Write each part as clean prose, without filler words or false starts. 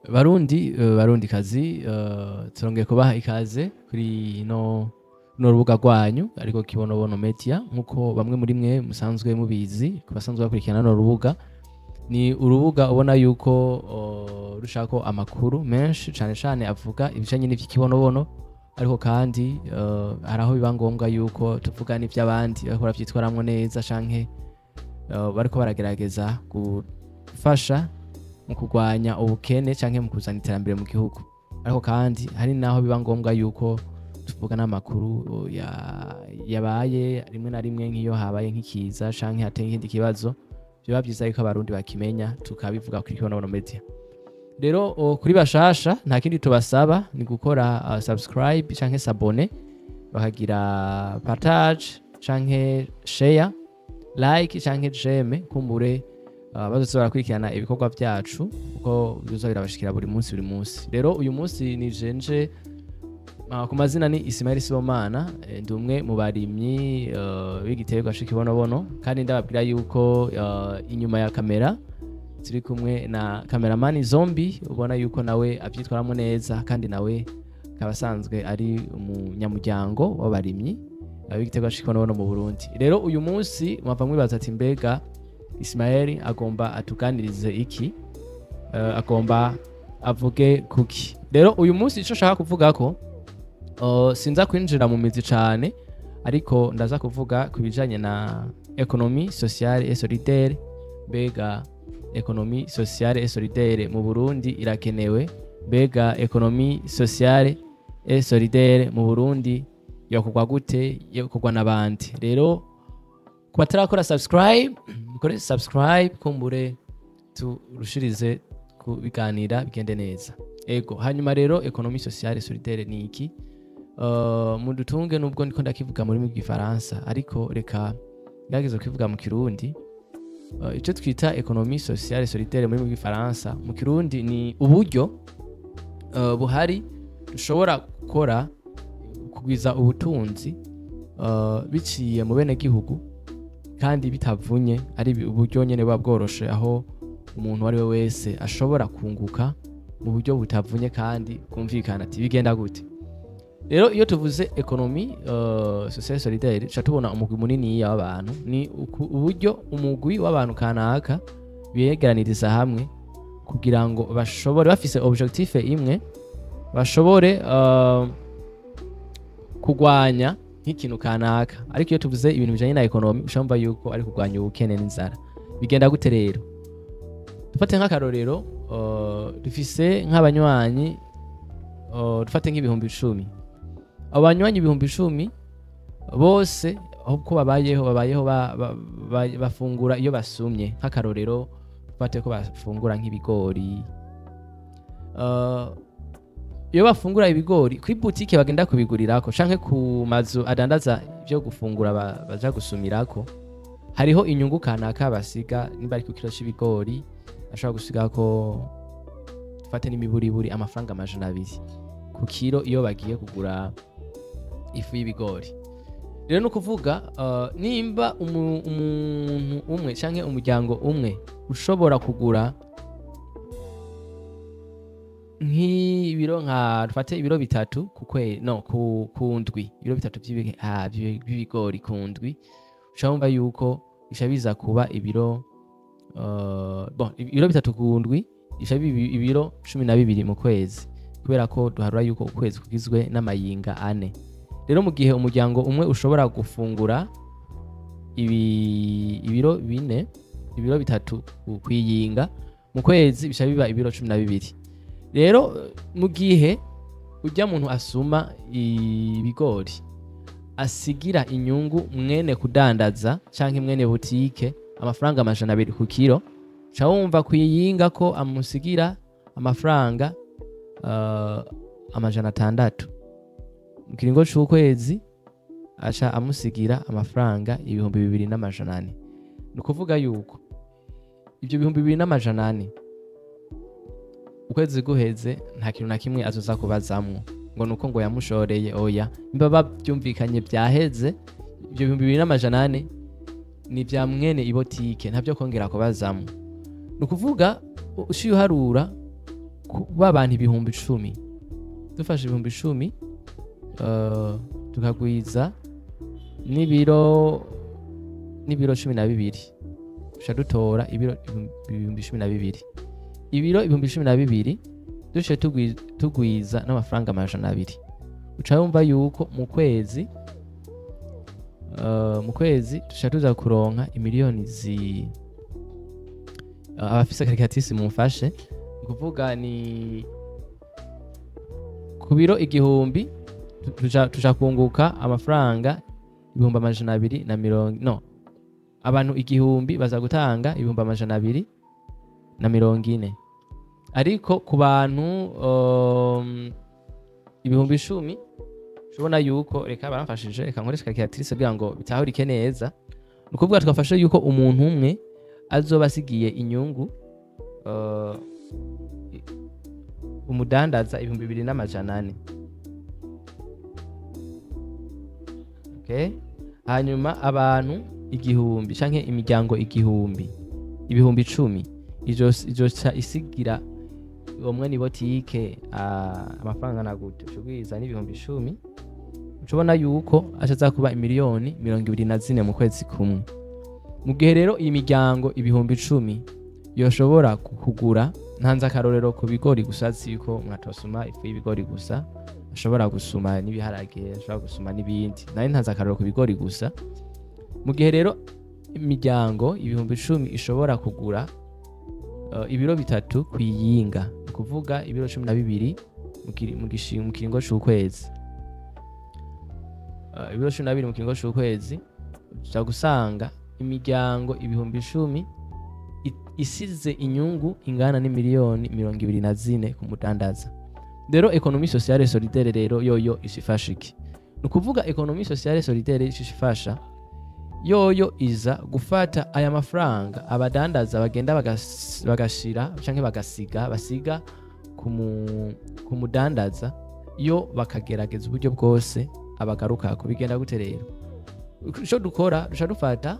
Barundi kazi turongeye kubaha ikaze kuri no rubuga rwanyu ariko Kibonobono Media nkuko bamwe muri mwe musanzwe mubizi kubasanzwe bakurikirana no rubuga ni urubuga ubona yuko rushako amakuru menshi cane avuga ibijanye n'ivy'ikibonobono ariko kandi haraho biba ngombwa yuko tuvuga n'ivy'abandi bariko bavyitwaramwo neza canke bariko baragerageza gufasha mu kurwanya ubukene canke mu kuzana iterambere mu gihugu ariko kandi hari naho biba ngombwa yuko tuvuga n'amakuru yabaye rimwe na rimwe nk'iyo habaye nk'ikiza canke hateye ikindi kibazo biba vyiza yuko abarundi bakimenya tukabivuga kuri Kibonobono Media. Rero kuri bashasha nta kindi tubasaba ni gukora subscribe canke s'abonner bakagira partage canke share like canke j'aime kumbure bazoza barakurikirana ibikorwa vyacu uko bizoza birabashikira buri munsi. Rero uyu munsi ni jenje ku mazina ni Ismail Sibomana ndi umwe mu barimyi b'igiterwa c'ikibonobono kandi ndababwira yuko inyuma ya kamera turi kumwe na cameraman Zombi ubona yuko nawe avyitwaramo neza kandi nawe kabasanzwe ari umunyamuryango w'abarimyi b'igiterwa c'ikibonobono mu Burundi. Rero uyu munsi mwava mwibaza ati mbega Ismail agomba atuganirize iki agomba avuge kuki. Rero uyu munsi ico shaka kuvuga ko sinza kwinjira mu mizi cane ariko ndaza kuvuga kubijanye na economie sociale et solidaire. Bega economie sociale et solidaire mu Burundi irakenewe? Bega economie sociale et solidaire mu Burundi yokorwa gute, yokorwa n'abandi? Rero kubatarakora subscribe mukore subscribe kumbure turushirize kubiganira bigende neza. Ego hanyuma rero economie sociale et solidaire ni iki? Mudutunge nubwo ndiko ndakivuga muri rw'igifaransa ariko reka ngageze kwivuga mu Kirundi. Ico twita economie sociale et solidaire muri rw'igifaransa mu Kirundi ni uburyo buhari dushobora gukora kugwiza ubutunzi biciye mu bene gihugu kandi bitavunye, ari uburyo nyene buba bworoshe aho umuntu wari we wese ashobora kunguka mu buryo butavunye kandi kumvikana ati bigenda gute. Rero iyo tuvuze economie sociale solidaire cha tubona umugwi munini y'abantu, ni uburyo umugwi w'abantu kanaka biyegeraniriza hamwe kugira ngo bashobore bafise objectif imwe bashobore kugwanya nk'ikintu kanaka. Ariko iyo tuvuze ibintu bijanye na economie ushamba yuko ari kugwanya ubukene n'inzara. Bigenda gute rero? Dufate nk'akarorero dufise nk'abanywanyi dufate nk'ibihumbi 10. Abanywanyi ibihumbi 10 bose uko babayeho bafungura iyo basumye. Nk'akarorero dufate ko bafungura nk'ibigori, iyo bafungura ibigori kuri boutique bagenda kubigurirako canke ku mazu adandaza byo gufungura baja gusumirako, hariho inyungu kanaka basiga. Niba ari ku kilo c'ibigori ashobora gusigako dufate n'imiburiburi amafaranga 200 ku kilo iyo bagiye kugura ifu y'ibigori. Rero no kuvuga nimba umuntu umwe canke umuryango umwe ushobora kugura nk'ibiro nka dufate ibiro 3 ku ndwi, ibiro 3 by'ibigori ku ndwi, ushobora yuko bishabiza kuba ibiro ibiro 3 ku ndwi ishabi ibiro 12 mu kwezi, kubera ko duharura yuko ukwezi kugizwe n'amayinga 4. Rero mu gihe umuryango umwe ushobora gufungura ibiro 4 ibiro 3 kwiyinga mu kwezi bishabiba ibiro 12. Rero mu gihe ujya muntu asuma ibigori asigira inyungu mwene kudandaza canke mwene boutique amafaranga 200 ku kilo, cawumva kwiyinga ko amusigira amafaranga 600 mu kiringo c'ukwezi aca amusigira amafaranga 2200. Ni kuvuga yuko ivyo 2200 ukwezi guheze nta kintu na kimwe azoza kubazamwo ngo nuko ngo yamushoreye. Oya, imba bavyumvikanye vyaheze, ivyo 2200 ni vya mwene ibotike ntavyo kongera kubazamwo. Nukuvuga ushiye uharura b'abantu ibihumbi 10 dufashe ibihumbi 10 tukagwiza n'ibiro 12 duca dutora ibiro ibihumbi 12 ibiro ibihumbi 12 duce tugwiza n'amafaranga 200 uca yumva yuko mu kwezi duca tuza kuronka imiliyoni abafise calculatrice mumfashe kuvuga ni ku biro igihumbi tuja kunguka amafaranga ibihumbi 240 no abantu igihumbi baza gutanga ibihumbi 240 ariko ku bantu ibihumbi 10 ubona yuko reka baramfashije reka nkoresha calculatrice kugira ngo bitahurike neza nukuvuga twafashe yuko umuntu umwe azoba asigiye inyungu umudandaza 2400 okay hanyuma abantu igihumbi canke imiryango igihumbi ibihumbi 10 izoca isigira umwe ni botike amafaranga nagute ushugwiza n'ibihumbi 10 ucubona yuko acaza kuba imiliyoni 24 mu kwezi kumwe mu gihe rero iyi miryango ibihumbi 10 yoshobora kugura ntanze akarorero ku bigori gusa ziko mwatosuma ifu y'ibigori gusa ashobora gusuma n'ibiharage ashobora gusuma n'ibindi nayo ntanze akarorero ku bigori gusa mu gihe rero imiryango ibihumbi 10 ishobora kugura ibiro 3 kwiyinga kuvuga ibiro 12 mu kiringo c'ukwezi ibiro 12 mu kiringo c'ukwezi uza gusanga imiryango ibihumbi 10 isize inyungu ingana n'imiliyoni 24 ku mudandaza rero economie sociale solidaire rero yoyo isifasha iki nukuvuga economie sociale solidaire ishifasha yoyo iza gufata aya mafaranga abadandaza bagenda bagashira canke basiga ku mudandaza yo bakagerageza uburyo bwose abagaruka kubigenda gute rero ico dukora duca dufata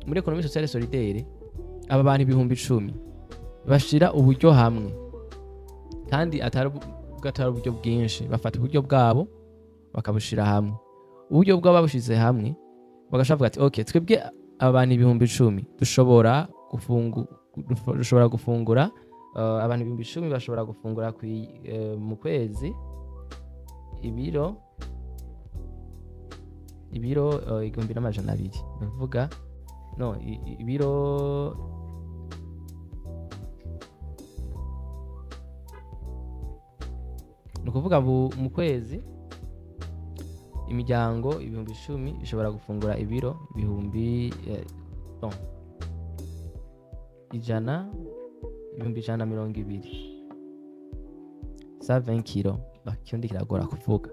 muri economie sociale solidaire aba bantu ibihumbi 10 bashira uburyo hamwe kandi atari uburyo bwinshi bafata uburyo bwabo bakabushira hamwe uburyo bwabo babushize hamwe bagashavuga ati okay twebwe abantu ibihumbi 10 dushobora gufungura abantu ibihumbi 10 bashobora gufungura mu kwezi ibiro 1200 bavuga no ibiro nukuvuga mu kwezi imiryango ibihumbi 10 ishobora gufungura ibiro ibihumbi 120 20 kilo bakiundi kiragora kuvuga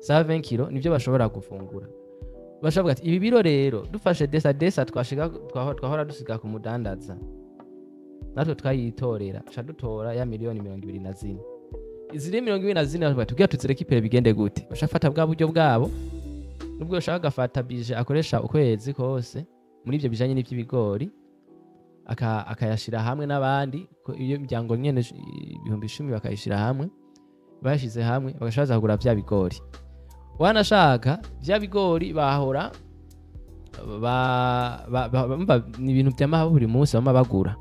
20 kilo nivyo bashobora gufungura bashavuga ati ibi biro rero dufashe desa twahora dusiga ku mudandaza natwe twayitorera cha dutora ya miliyoni 24 izire 24 tugira tuzireke ipere bigende gute bashafata bwa buryo bwabo nubwo bashaka gafata bije akoresha ukwezi kose muri ivyo bijanye n'ivy'ibigori akayashira hamwe n'abandi iyo miryango nyene ibihumbi 10 bakayishira hamwe bashize hamwe bagashaza kugura vya bigori wanashaka vya bigori bahora ni ibintu by'amaha buri munsi bama bagura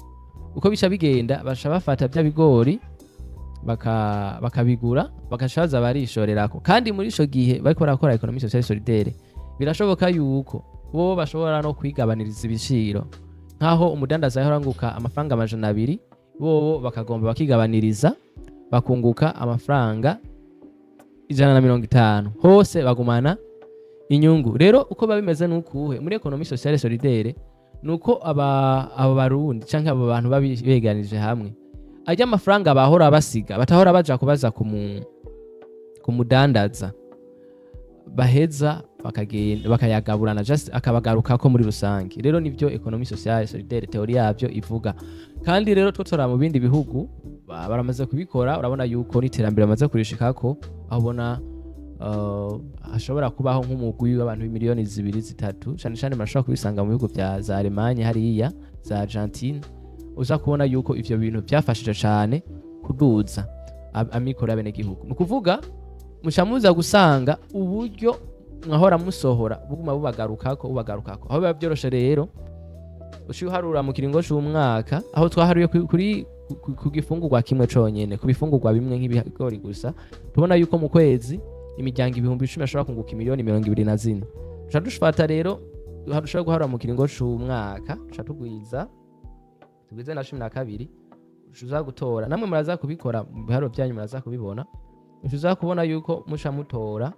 uko bica bigenda basha bafata vya bigori bakabigura bagashaza barishorerako kandi muri ico gihe bariko barakora economie sociale solidaire birashoboka yuko bo bashobora no kwigabaniriza ibiciro nkaho umudandaza yahoranguka amafaranga 200 bo bakagomba bakigabaniriza bakunguka amafaranga 150 hose bagumana inyungu rero uko babimeze nukuhe muri economie sociale solidaire nuko abo barundi canke abo bantu babibeganije hamwe ajya amafaranga bahora basiga batahora baja kubaza ku mudandaza baheza bakagenda bakayagaburana just akabagaruka ko muri rusange rero nivyo economie sociale solidaire teori yavyo ivuga kandi rero twotora mu bindi bihugu baramaze kubikora urabona yuko n'iterambere bamaze kurishikako abona ashobora kubaho nk'umugwi w'abantu b'imiliyoni 2-3 cyane marashobora kubisanga mu bihugu bya za Allemagne hariya za Argentine uza kubona yuko ivyo bintu byafashije cyane kuduza amikoro y'abenegihugu. Ni ukuvuga muca muza gusanga uburyo mwahora musohora buguma bubagarukako aho biba byoroshe rero uharura mu kiringo c'umwaka aho twaharuye ku gifungurwa kimwe conyene ku bifungurwa bimwe nk'ibigori gusa tubona yuko mu kwezi imiryango 10,000 ashobora kunguka miliyoni 24. Tuca dushfata rero dushobora guharura mu kiringo c'umwaka tuca tugwize na 12 uza gutora namwe muraza kubikora mu biharo byanyu muraza kubibona uza kubona yuko musha mutora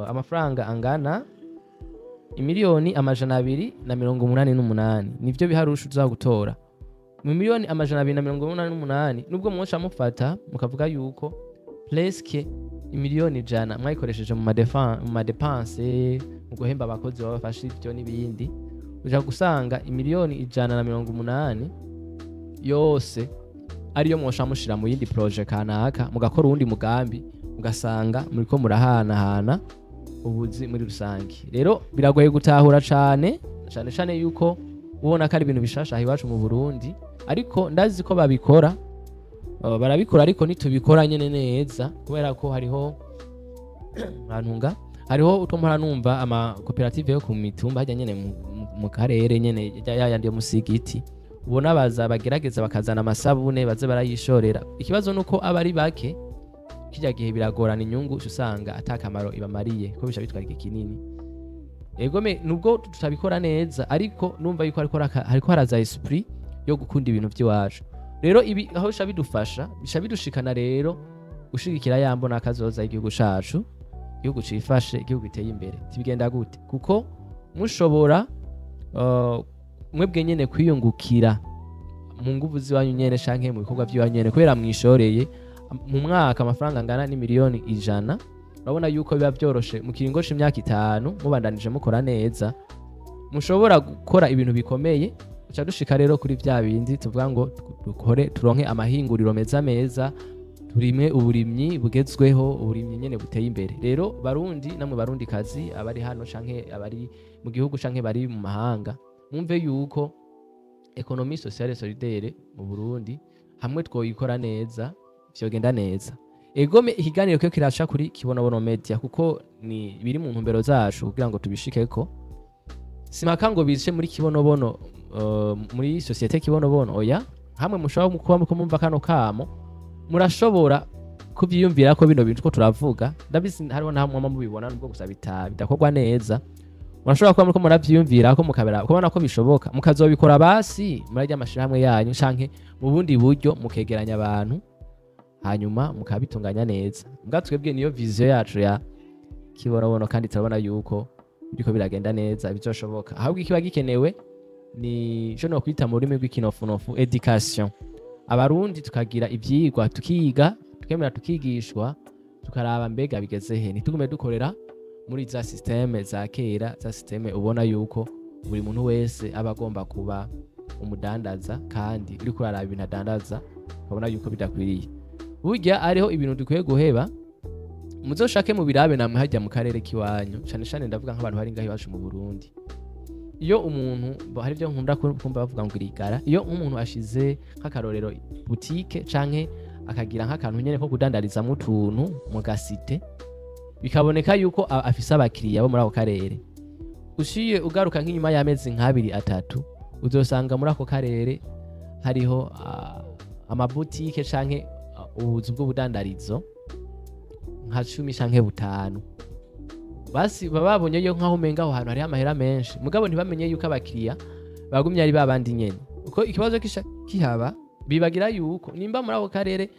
amafaranga angana imiliyoni 288 nivyo biharusha uza gutora mu miliyoni 288 nubwo musha mufata mukavuga yuko presque imiliyoni 100 mwayikoresheje mu madepense mu guhemba abakozi babafasha ivyo n'ibindi uja gusanga imiliyoni 180 yose ariyo mwosha mushira mu yindi project kanaka mugakora uwundi mugambi ugasanga muriko murahanahana ubuzi muri rusange. Rero biragoye gutahura cane yuko ubona ko ari ibintu bishasha iwacu mu Burundi ariko ndazi ko babikora barabikora ariko nitubikora nyene neza kubera ko hariho utomara numva ama koperative yo ku mitumba hajya nyene mu karere nyene yayandi yo musigiti ubona baza bagerageza bakazana amasabune baze barayishorera. Ikibazo nuko abari bake kijya gihe biragorana inyungu usanga atakamaro ibamariye ko bisha bitwara kinini. Egome nubwo tutabikora neza ariko numva yuko hariko haraza esprit yo gukunda ibintu by'iwacu. Rero ibi aho bisha bidufasha bisha bidushikana rero gushigikira yambo nakazoza igihugu cacu igihugu cifashe igihugu giteye imbere. Tibigenda gute kuko mushobora mwebwe nyene kwiyungukira mu nguvu ziwanyu nyene canke mu bikorwa by'iwanyu nyene kubera mwishoreye mu mwaka amafaranga angana n'imiliyoni 100. Urabona yuko biba byoroshe mu kiringo c'imyaka 5 mubandanije mukora neza mushobora gukora ibintu bikomeye. Uca dushika rero kuri vya bindi tuvuga ngo dukore turonke amahinguriro meza turime uburimyi bugezweho uburimyi nyene buteye imbere. Rero barundi namwe barundi kazi abari hano canke abari mu gihugu canke bari mu mahanga mumve yuko economie sociale solidaire mu Burundi hamwe twoyikora neza vyogenda neza. Egome ikiganiro cyo kiraca kuri Kibonobono Media kuko ni biri mu ntumbero zacu kugira ngo tubishikeko. Simaka ngo bice muri Kibonobono muri societe Kibonobono oya hamwe mushobora kuba mumva kano kamo murashobora kuvyiyumvira ko bino bintu ko turavuga ndabisi hariho na hamwe mubibona nubwo gusa bidakorwa neza. Murashobora kuba muriko muravyiyumvira ko mukabera kubona ko bishoboka mukazobikora basi murajya amashirahamwe yanyu canke mu bundi buryo mukegeranya abantu hanyuma mukabitunganya neza. Mbwa twebwe niyo vision yacu ya Kibonobono kandi turabona yuko biriko biragenda neza bizoshoboka. Ahubwo ikiba gikenewe ni cyo no kwita mu rurimi rw'ikinofunofu education. Abarundi tukagira ivyigwa tukiga tukemera tukigishwa tukaraba mbega bigeze he ntitugume dukorera muri za systeme za kera za systeme ubona yuko buri muntu wese aba agomba kuba umudandaza kandi uri kuraraba ibintu adandaza ubona yuko bidakwiriye. Burya ariho ibintu dukwiye guheba muzoshake mu birabe namwe hajya mu karere kiwanyu cyane ndavuga nk'abantu bari ngaho iwacu mu Burundi. Iyo umuntu hari byo nkunda kumva bavuga ngo irigara iyo umuntu ashize nk'akarorero boutique canke akagira nk'akantu nyene ko kudandariza mu tuntu mu gasite bikaboneka yuko afise abakiriya bo muri ako karere ushiye ugaruka nk'inyuma y'amezi nk'abiri 3 uzosanga muri ako karere hariho amaboutique canke ubuzu bw'ubudandarizo nka 10 canke 5 basi babonye yo nkaho umenga aho hantu hari amahera menshi mugabo ntibamenye yuko abakiriya bagumye ari babandi nyene uko ikibazo kihaba bibagira yuko nimba muri ako karere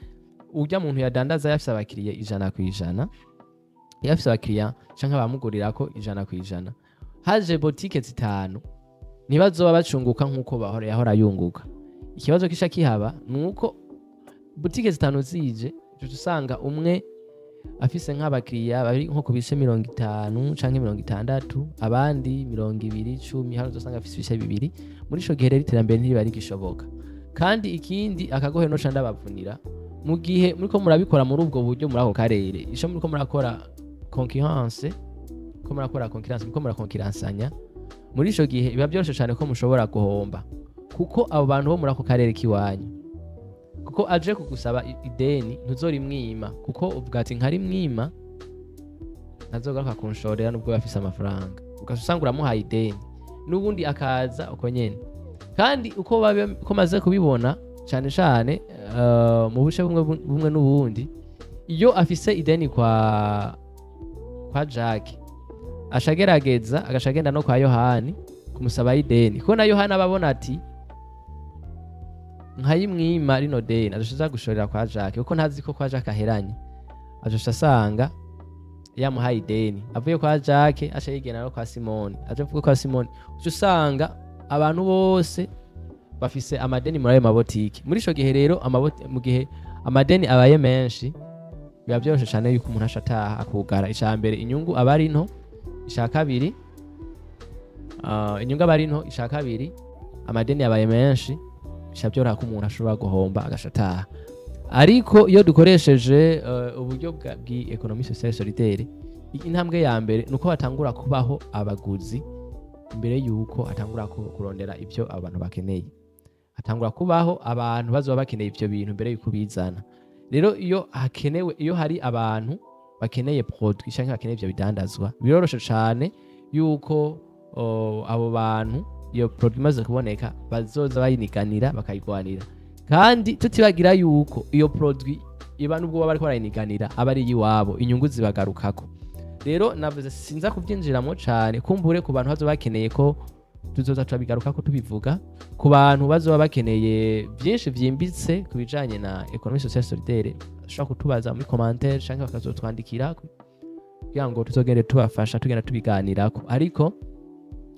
ujya muntu yadandaza yafise abakiriya 100%, yafise abakiriya canke bamugurirako 100%, haje boutique 5 nibazoba bacunguka nkuko yahora yunguka. Ikibazo kisha kihaba nuko boutique 5 zije usanga umwe afise nk'abakiriya bari nko kubise 50 canke 60 abandi 20 10 hano uzosanga afise ibishe 2 muri ico gihe rero iterambere ntibari gishoboka. Kandi ikindi akagohe no canda bavunira mu gihe muriko murabikora muri ubwo buryo muri ako karere isho muriko murakora concurrence muriko murakonkiransanya muri ico gihe biba byoroshe cyane ko mushobora guhomba kuko abo bantu bo muri ako karere kiwanyu kuko aje kugusaba ideni ntuzorimwima, kuko uvuga ati nkarimwima ntazogaruka kunshorera nubwo bafise amafaranga, ugasanga uramuhaye ideni n'ubundi akaza uko nyene. Kandi uko maze kubibona cyane cyane mu buce bumwe n'ubundi, iyo afise ideni kwa Jack ashagerageza agashagenda no kwa Yohani kumusaba ideni, kuko na Yohani ababona ati nkayimwima rino deni adashiza gushorera kwa Jack, kuko ntazi ko kwa Jack aheranye, ajosha asanga yamuhaye ideni avuye kwa Jack aca yigena no kwa Simoni, aje avuye kwa Simoni uca usanga abantu bose bafise amadeni muri ayo mabotiki. Muri ico gihe rero mu gihe amadeni abaye menshi biba byoroshe cyane yuko umuntu ashataha akugara. Icambere inyungu abari nto, ishakabiri inyungu abari nto, ishakabiri amadeni yabaye menshi bishabyora ko umuntu ashobora guhomba agashataha. Ariko iyo dukoresheje uburyo bw'i economie sociale solidaire, intambwe ya mbere nuko batangura kubaho abaguzi imbere yuko atangura kurondera ibyo abantu bakeneye, atangura kubaho abantu bazoba bakeneye ibyo bintu mbere yuko bizana. Rero iyo hari abantu bakeneye produit cyangwa bakeneye ibyo bidandazwa, biroroshe cyane yuko abo bantu iyo produit imaze kuboneka bazoza bayiniganira bakayigwanira. Kandi tutibagira yuko iyo produit iba nubwo baba bariko barayiniganira aba ari iwabo, inyungu zibagarukako. Rero navuze sinza kubyinjiramo cyane, kumbure ku bantu bazoba bakeneye ko tuzoza turabigarukako tubivuga, ku bantu bazoba bakeneye byinshi byimbitse kubijanye na economie sociale solidaire ashobora kutubaza muri commentaire cyangwa bakazotwandikira kugira ngo tuzogende tubafasha tugenda tubiganirako. Ariko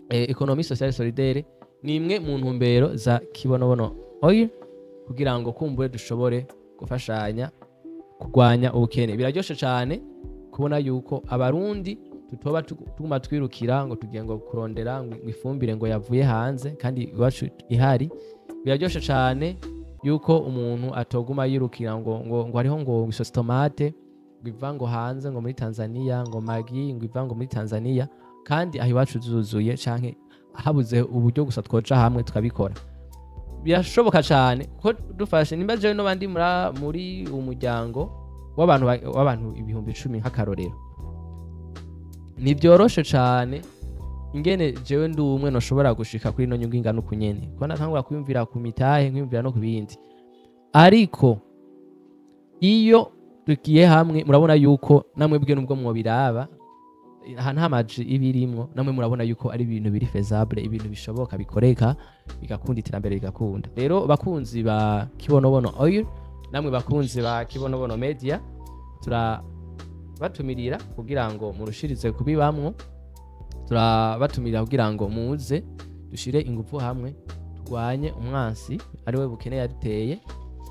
economie sociale solidaire ni imwe mu ntumbero za Kibonobono Oil kugira ngo kumbure dushobore gufashanya kurwanya ubukene. Biraryoshe cyane kubona yuko abarundi tutoba tuguma twirukira ngo tugiye ngo kurondera ngo ifumbire ngo yavuye hanze kandi iwacu ihari. Biraryoshe cyane yuko umuntu atoguma yirukira ngo hariho ngo isosi tomate ngo iva ngo hanze ngo muri Tanzania, ngo magi ngo iva ngo muri Tanzania, kandi aho iwacu zuzuye canke habuze uburyo gusa twoja hamwe tukabikora. Birashoboka cyane ko dufashe nimba jewe no bandi muri umuryango w'abantu ibihumbi 10 nk'akarorero, ni byoroshe cyane ingene jewe ndi umwe noshobora gushika kuri no nyungu ingana uko nyene, ko natangura kwiyumvira ku mitahe nkiyumvira no kubindi. Ariko iyo tugiye hamwe murabona yuko namwe bwe nubwo mwobiraba nta maji ibirimwo, namwe murabona yuko ari ibintu biri faisable, ibintu bishoboka bikoreka bigakunda iterambere bigakunda. Rero bakunzi ba Kibonobono Oil, namwe bakunzi ba Kibonobono Media, turabatumirira kugira ngo murushirize kubibamwo, turabatumirira kugira ngo muze dushire ingufu hamwe turwanye umwansi ari we bukene yaduteye.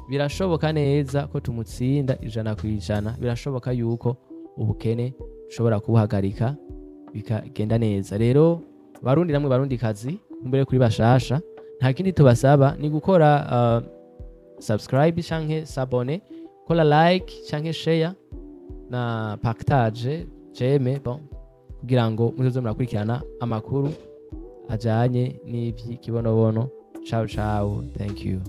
Birashoboka neza ko tumutsinda 100%, birashoboka yuko ubukene ushobora kubuhagarika bikagenda neza. Rero barundi namwe barundi kazi mbere kuri bashasha, nta kindi tubasaba ni gukora subscribe canke s'abonner, kola like canke share na partage j'aime kugira ngo muzoze murakurikirana amakuru ajanye n'ivyi Kibonobono. Ciao ciao, thank you.